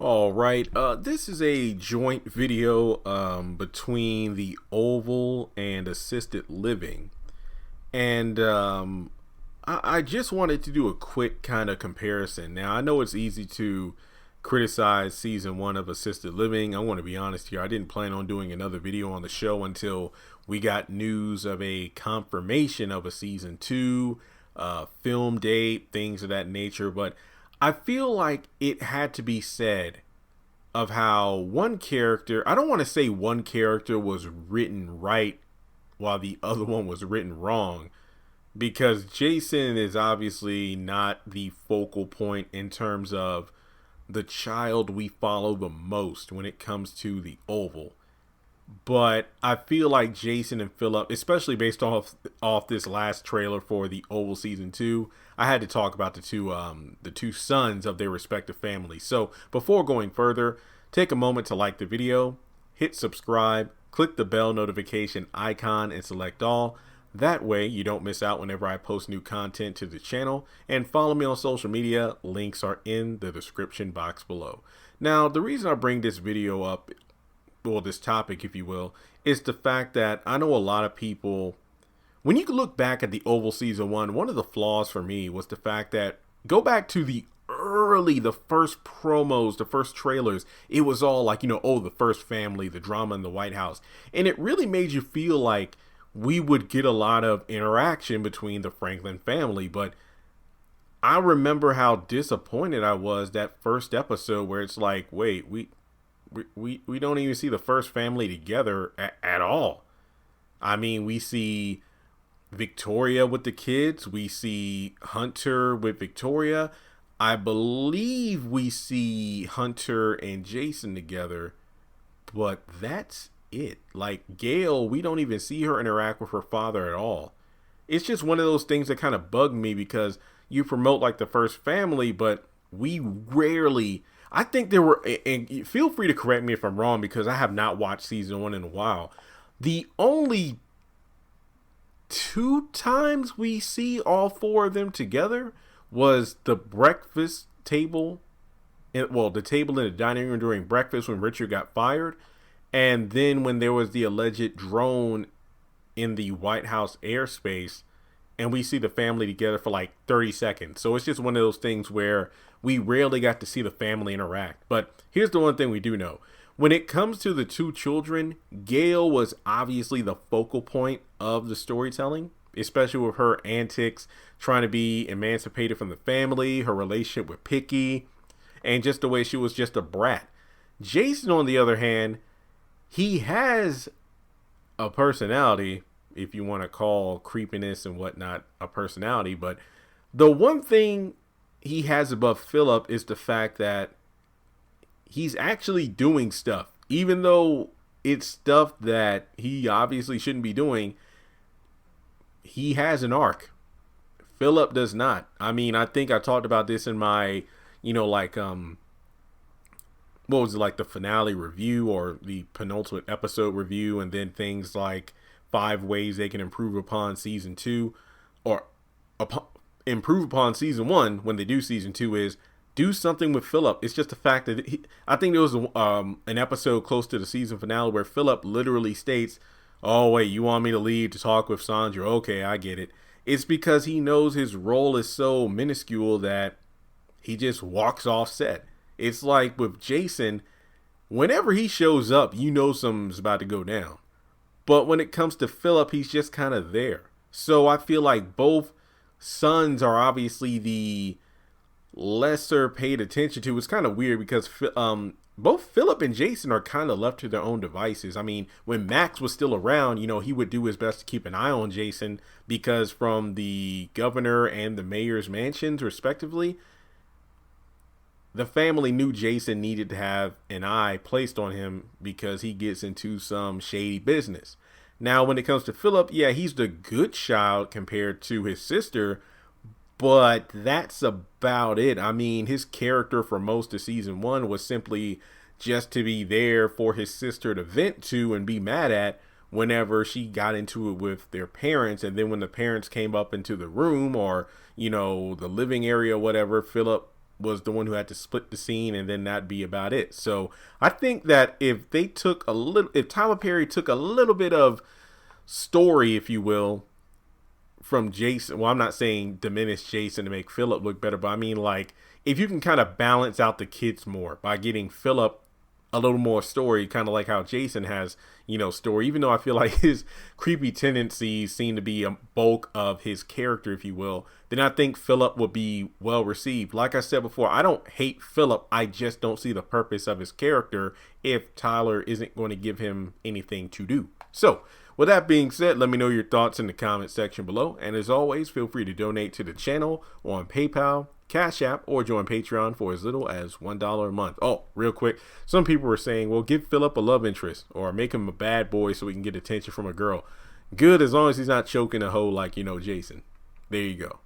All right, this is a joint video between the Oval and Assisted Living. And I just wanted to do a quick kind of comparison. Now, I know it's easy to criticize season one of Assisted Living. I want to be honest here. I didn't plan on doing another video on the show until we got news of a confirmation of a season two, film date, things of that nature. But I feel like it had to be said of how one character, I don't want to say one character was written right while the other one was written wrong, because Jason is obviously not the focal point in terms of the child we follow the most when it comes to the Oval. But I feel like Jason and Phillip, especially based off this last trailer for the Oval season 2, I had to talk about the two sons of their respective families. So before going further, take a moment to like the video, hit subscribe, click the bell notification icon and select all. That way you don't miss out whenever I post new content to the channel, and follow me on social media. Links are in the description box below. Now, the reason I bring this video up, or this topic if you will, is the fact that I know a lot of people, when you look back at the Oval season one of the flaws for me was the fact that, go back to the first promos, the first trailers, it was all like, oh, the first family, the drama in the White House. And it really made you feel like we would get a lot of interaction between the Franklin family. But I remember how disappointed I was that first episode where it's like, wait, we don't even see the first family together at all. I mean, we see Victoria with the kids. We see Hunter with Victoria. I believe we see Hunter and Jason together, but that's it. Like Gail, we don't even see her interact with her father at all. It's just one of those things that kind of bug me, because you promote like the first family, but we rarely, I think there were, and feel free to correct me if I'm wrong because I have not watched season one in a while. The only 2 times we see all 4 of them together was the breakfast table, the table in the dining room during breakfast when Richard got fired, and then when there was the alleged drone in the White House airspace, and we see the family together for like 30 seconds. So it's just one of those things where we rarely got to see the family interact. But here's the one thing we do know. When it comes to the 2 children, Gail was obviously the focal point of the storytelling, especially with her antics, trying to be emancipated from the family, her relationship with Picky, and just the way she was just a brat. Jason, on the other hand, he has a personality, if you want to call creepiness and whatnot a personality, but the one thing he has above Phillip is the fact that he's actually doing stuff, even though it's stuff that he obviously shouldn't be doing. He has an arc. Phillip does not. I mean, I think I talked about this in my, what was it, like the finale review or the penultimate episode review, and then things like 5 ways they can improve upon season 2, or improve upon season 1 when they do season 2, is do something with Phillip. It's just the fact that I think there was an episode close to the season finale where Phillip literally states, oh, wait, you want me to leave to talk with Sandra? Okay, I get it. It's because he knows his role is so minuscule that he just walks off set. It's like with Jason, whenever he shows up, you know something's about to go down. But when it comes to Phillip, he's just kind of there. So I feel like both sons are obviously the lesser paid attention to. It's kind of weird because both Phillip and Jason are kind of left to their own devices. I mean, when Max was still around, he would do his best to keep an eye on Jason, because from the governor and the mayor's mansions, respectively, the family knew Jason needed to have an eye placed on him because he gets into some shady business. Now, when it comes to Phillip, yeah, he's the good child compared to his sister, but that's about it. I mean, his character for most of season 1 was simply just to be there for his sister to vent to and be mad at whenever she got into it with their parents. And then when the parents came up into the room or, the living area, whatever, Phillip was the one who had to split the scene, and then that'd be about it. So I think that if Tyler Perry took a little bit of story, if you will, from Jason, well, I'm not saying diminish Jason to make Phillip look better, but I mean, like, if you can kind of balance out the kids more by getting Phillip a little more story, kind of like how Jason has, story, even though I feel like his creepy tendencies seem to be a bulk of his character, if you will, then I think Phillip would be well received. Like I said before, I don't hate Phillip. I just don't see the purpose of his character if Tyler isn't going to give him anything to do. So with that being said, let me know your thoughts in the comment section below. And as always, feel free to donate to the channel on PayPal, Cash App, or join Patreon for as little as $1 a month. Oh, real quick, some people were saying, well, give Phillip a love interest or make him a bad boy so we can get attention from a girl. Good, as long as he's not choking a hoe like, Jason. There you go.